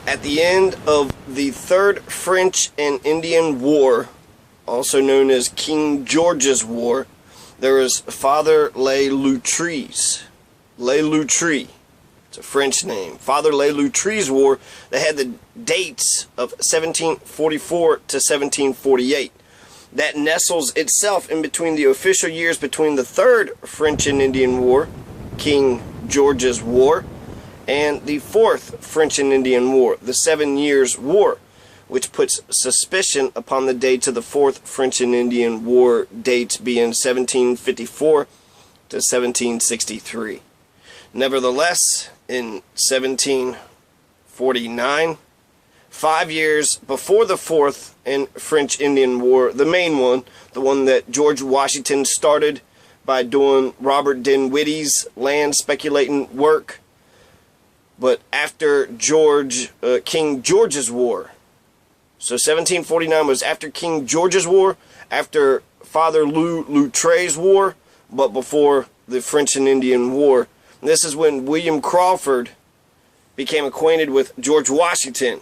At the end of the Third French and Indian War, also known as King George's War, there was Father Le Loutre's. Le Loutre's. It's a French name. Father Le Loutre's War that had the dates of 1744 to 1748. That nestles itself in between the official years between the Third French and Indian War, King George's War, and the Fourth French and Indian War, the 7 Years' War, which puts suspicion upon the dates of the Fourth French and Indian War dates being 1754 to 1763. Nevertheless, in 1749, 5 years before the Fourth and French Indian War, the main one, the one that George Washington started by doing Robert Dinwiddie's land speculating work, but after King George's War. So 1749 was after King George's War, after Father Loutre's War, but before the French and Indian War. And this is when William Crawford became acquainted with George Washington.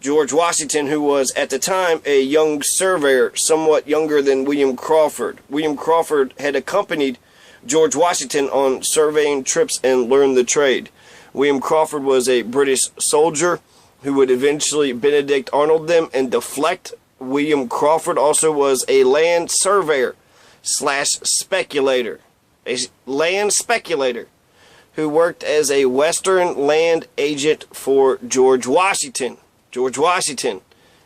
George Washington, who was at the time a young surveyor, somewhat younger than William Crawford. William Crawford had accompanied George Washington on surveying trips and learned the trade. William Crawford was a British soldier who would eventually Benedict Arnold them and deflect. William Crawford also was a land surveyor slash speculator. A land speculator who worked as a Western land agent for George Washington. George Washington,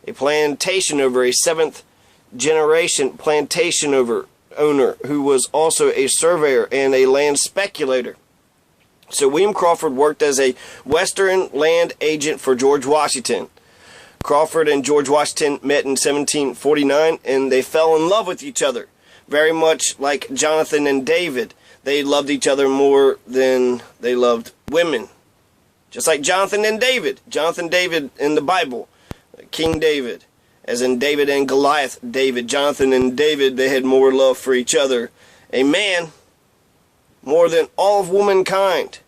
a plantation owner, a seventh generation plantation owner who was also a surveyor and a land speculator. So William Crawford worked as a Western land agent for George Washington. Crawford and George Washington met in 1749 and they fell in love with each other. Very much like Jonathan and David. They loved each other more than they loved women. Just like Jonathan and David. Jonathan, David in the Bible. King David. As in David and Goliath, David. Jonathan and David, they had more love for each other. A man more than all of womankind.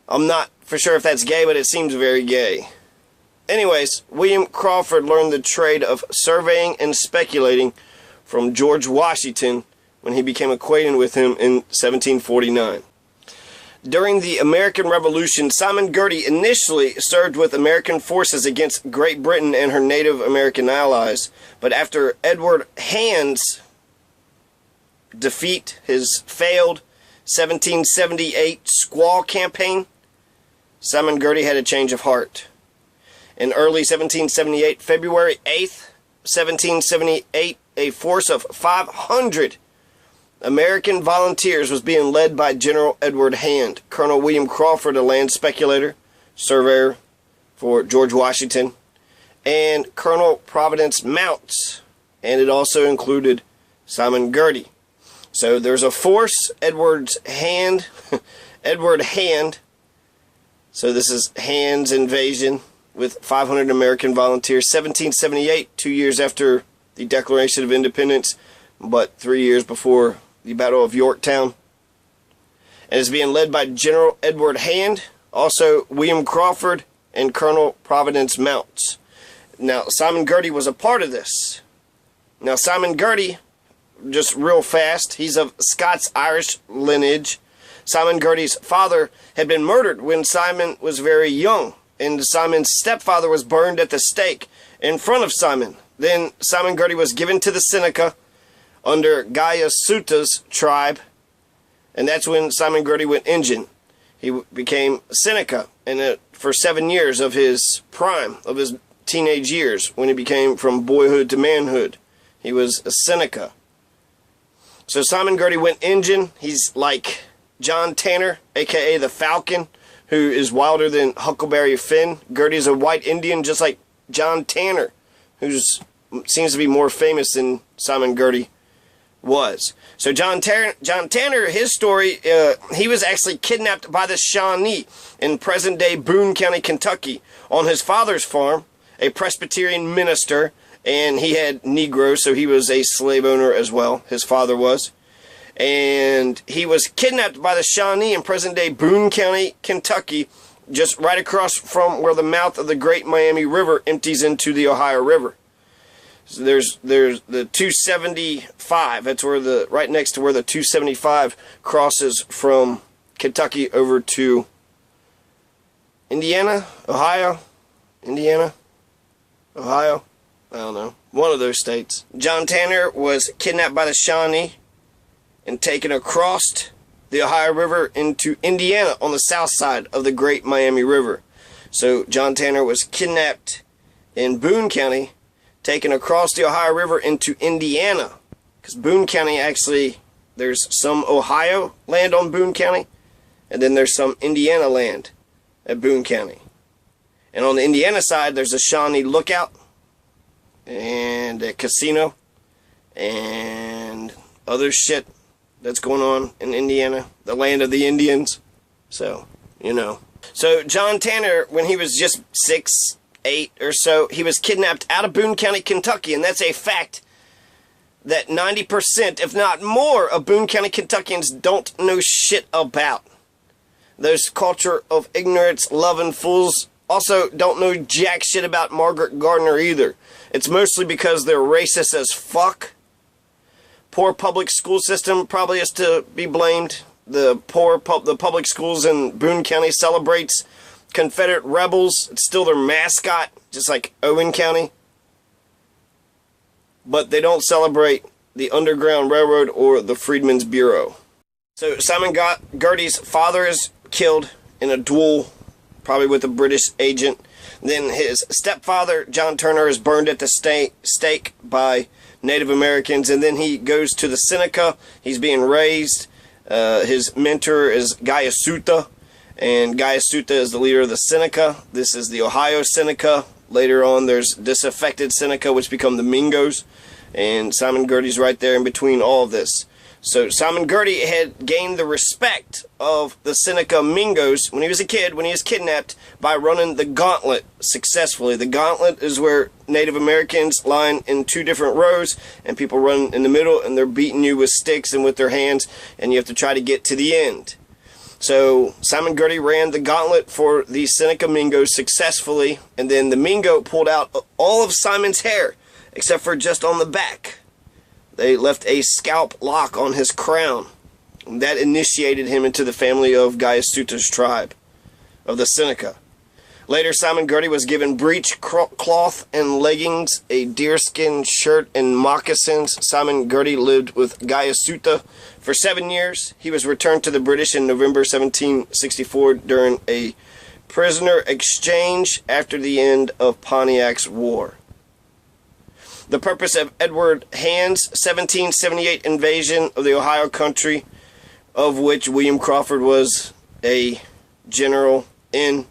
I'm not for sure if that's gay, but it seems very gay. Anyways, William Crawford learned the trade of surveying and speculating from George Washington when he became acquainted with him in 1749. During the American Revolution, Simon Girty initially served with American forces against Great Britain and her Native American allies, but after Edward Hand's defeat, his failed 1778 Squaw campaign, Simon Girty had a change of heart. In early 1778, February 8th, 1778, a force of 500 American volunteers was being led by General Edward Hand, Colonel William Crawford, a land speculator, surveyor for George Washington, and Colonel Providence Mounts, and it also included Simon Girty. So there's a force, Edward Hand, so this is Hand's invasion with 500 American volunteers, 1778, 2 years after the Declaration of Independence, but 3 years before the Battle of Yorktown. And is being led by General Edward Hand, also William Crawford, and Colonel Providence Mounts. Now, Simon Girty was a part of this. Now, Simon Girty, just real fast, he's of Scots-Irish lineage. Simon Girty's father had been murdered when Simon was very young, and Simon's stepfather was burned at the stake in front of Simon. Then Simon Girty was given to the Seneca under Gaius Suta's tribe, and that's when Simon Girty went Injun. He became Seneca, and for 7 years of his prime, of his teenage years, when he became from boyhood to manhood, he was a Seneca. So Simon Girty went Injun. He's like John Tanner, aka the Falcon, who is wilder than Huckleberry Finn. Girty's a white Indian just like John Tanner, who seems to be more famous than Simon Girty was. So John Tanner, his story, he was actually kidnapped by the Shawnee in present-day Boone County, Kentucky, on his father's farm, a Presbyterian minister, and he had Negroes, so he was a slave owner as well, his father was. And he was kidnapped by the Shawnee in present-day Boone County, Kentucky, just right across from where the mouth of the Great Miami River empties into the Ohio River. So there's the 275. That's where right next to where the 275 crosses from Kentucky over to Indiana, Ohio, Indiana, Ohio. I don't know. One of those states. John Tanner was kidnapped by the Shawnee and taken across the Ohio River into Indiana on the south side of the Great Miami River. So John Tanner was kidnapped in Boone County, taken across the Ohio River into Indiana. Because Boone County actually, there's some Ohio land on Boone County, and then there's some Indiana land at Boone County. And on the Indiana side, there's a Shawnee lookout, and a casino, and other shit that's going on in Indiana, the land of the Indians. So, you know. So John Tanner, when he was just 6, 8 or so, he was kidnapped out of Boone County, Kentucky, and that's a fact that 90%, if not more, of Boone County Kentuckians don't know shit about. Those culture of ignorance, loving fools also don't know jack shit about Margaret Gardner either. It's mostly because they're racist as fuck. Poor public school system probably is to be blamed. The public schools in Boone County celebrates Confederate rebels. It's still their mascot, just like Owen County. But they don't celebrate the Underground Railroad or the Freedmen's Bureau. So Simon Girty's father is killed in a duel, probably with a British agent. Then his stepfather, John Turner, is burned at the stake by Native Americans. And then he goes to the Seneca. He's being raised. His mentor is Guyasuta. And Guyasuta is the leader of the Seneca. This is the Ohio Seneca. Later on, there's disaffected Seneca, which become the Mingos. And Simon Girty's right there in between all of this. So Simon Girty had gained the respect of the Seneca Mingos when he was a kid, when he was kidnapped, by running the gauntlet successfully. The gauntlet is where Native Americans line in 2 different rows, and people run in the middle, and they're beating you with sticks and with their hands, and you have to try to get to the end. So Simon Girty ran the gauntlet for the Seneca Mingos successfully, and then the Mingo pulled out all of Simon's hair, except for just on the back. They left a scalp lock on his crown. That initiated him into the family of Guyasuta's tribe, of the Seneca. Later, Simon Girty was given breech cloth and leggings, a deerskin shirt, and moccasins. Simon Girty lived with Guyasuta for 7 years. He was returned to the British in November 1764 during a prisoner exchange after the end of Pontiac's War. The purpose of Edward Hand's 1778 invasion of the Ohio country, of which William Crawford was a general in,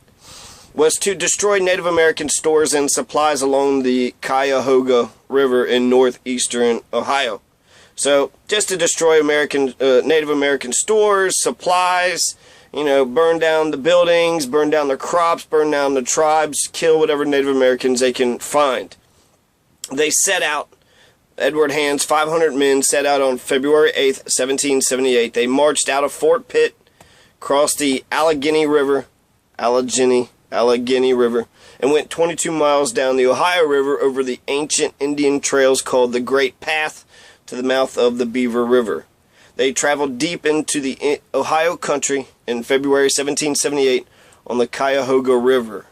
was to destroy Native American stores and supplies along the Cuyahoga River in northeastern Ohio. So, just to destroy Native American stores, supplies, burn down the buildings, burn down the crops, burn down the tribes, kill whatever Native Americans they can find. They set out, Edward Hand's 500 men set out on February 8th, 1778. They marched out of Fort Pitt, crossed the Allegheny River, and went 22 miles down the Ohio River over the ancient Indian trails called the Great Path to the mouth of the Beaver River. They traveled deep into the Ohio country in February 1778 on the Cuyahoga River.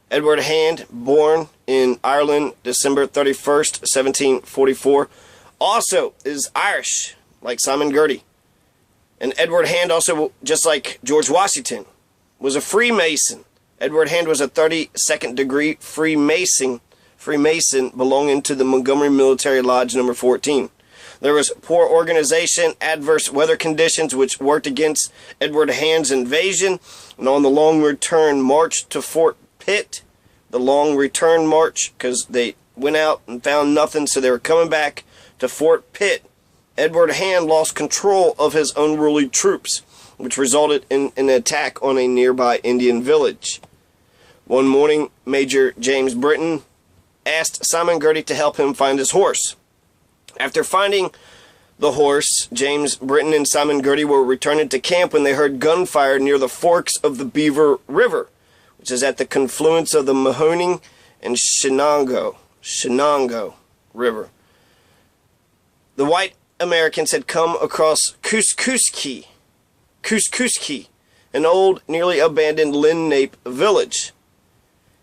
Edward Hand, born in Ireland, December 31st, 1744, also is Irish, like Simon Girty. And Edward Hand also, just like George Washington, was a Freemason. Edward Hand was a 32nd degree Freemason belonging to the Montgomery Military Lodge number 14. There was poor organization, adverse weather conditions which worked against Edward Hand's invasion, and on the long return march to Fort Pitt, the long return march, because they went out and found nothing, so they were coming back to Fort Pitt. Edward Hand lost control of his unruly troops, which resulted in an attack on a nearby Indian village. One morning, Major James Britton asked Simon Girty to help him find his horse. After finding the horse, James Britton and Simon Girty were returning to camp when they heard gunfire near the forks of the Beaver River, which is at the confluence of the Mahoning and Shenango River. The white Americans had come across Kuskuski, an old, nearly abandoned Lenape village,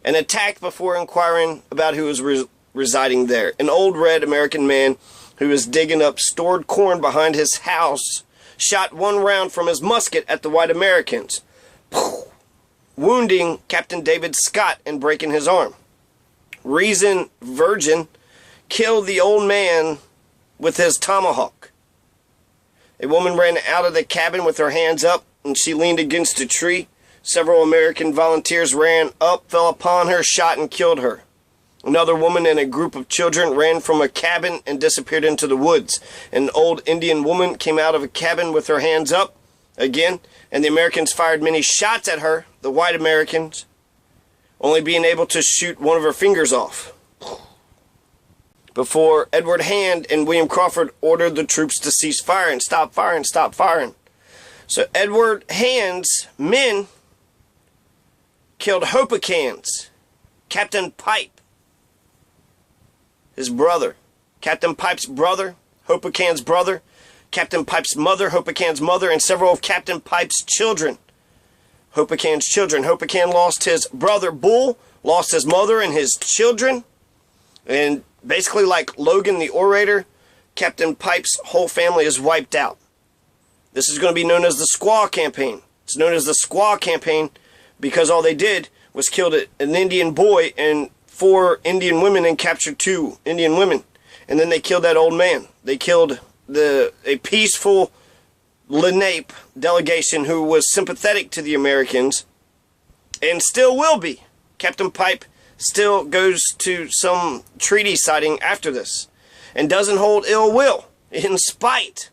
and attacked before inquiring about who was residing there. An old red American man who was digging up stored corn behind his house shot one round from his musket at the white Americans, wounding Captain David Scott and breaking his arm. Reason Virgin killed the old man with his tomahawk. A woman ran out of the cabin with her hands up, and she leaned against a tree. Several American volunteers ran up, fell upon her, shot, and killed her. Another woman and a group of children ran from a cabin and disappeared into the woods. An old Indian woman came out of a cabin with her hands up again, and the Americans fired many shots at her, the white Americans, only being able to shoot one of her fingers off, before Edward Hand and William Crawford ordered the troops to cease firing, stop firing, stop firing. So Edward Hand's men killed Hopekans, Captain Pipe, his brother, Captain Pipe's brother, Hopekan's brother, Captain Pipe's mother, Hopekan's mother, and several of Captain Pipe's children. Hopekan's children. Hopekan lost his brother Bull, lost his mother and his children, and basically like Logan the orator, Captain Pipe's whole family is wiped out. This is going to be known as the Squaw campaign. It's known as the Squaw campaign because all they did was killed an Indian boy and 4 Indian women and captured 2 Indian women. And then they killed that old man. They killed a peaceful Lenape delegation who was sympathetic to the Americans and still will be. Captain Pipe still goes to some treaty sighting after this and doesn't hold ill will in spite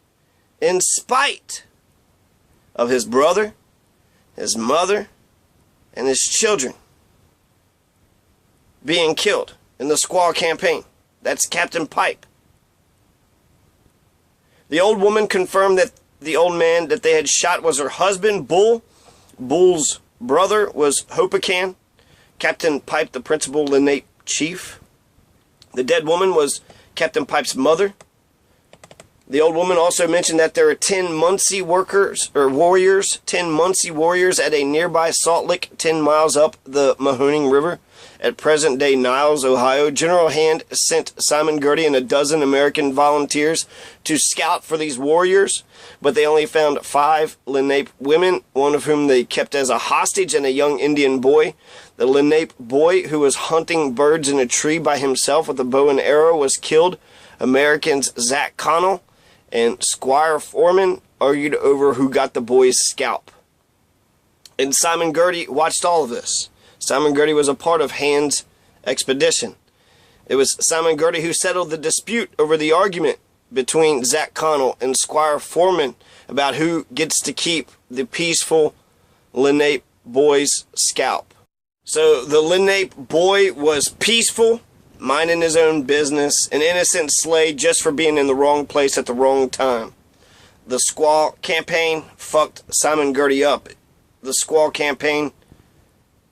of his brother, his mother, and his children being killed in the Squaw campaign. That's Captain Pipe. The old woman confirmed that the old man that they had shot was her husband, Bull. Bull's brother was Hopekan. Captain Pipe, the principal Lenape chief. The dead woman was Captain Pipe's mother. The old woman also mentioned that there are 10 Munsee warriors, 10 Munsee warriors at a nearby salt lick 10 miles up the Mahoning River at present-day Niles, Ohio. General Hand sent Simon Girty and a dozen American volunteers to scout for these warriors, but they only found 5 Lenape women, one of whom they kept as a hostage, and a young Indian boy. The Lenape boy, who was hunting birds in a tree by himself with a bow and arrow, was killed. Americans Zach Connell and Squire Foreman argued over who got the boy's scalp. And Simon Girty watched all of this. Simon Girty was a part of Hand's expedition. It was Simon Girty who settled the dispute over the argument between Zach Connell and Squire Foreman about who gets to keep the peaceful Lenape boy's scalp. So the Lenape boy was peaceful, minding his own business, an innocent slave just for being in the wrong place at the wrong time. The Squaw campaign fucked Simon Girty up. The Squaw campaign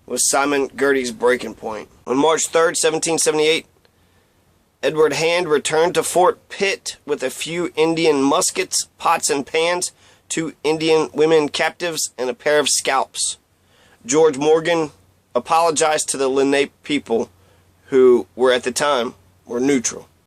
was Simon Girty's breaking point. On March 3rd, 1778, Edward Hand returned to Fort Pitt with a few Indian muskets, pots and pans, 2 Indian women captives, and a pair of scalps. George Morgan apologized to the Lenape people, who were at the time neutral.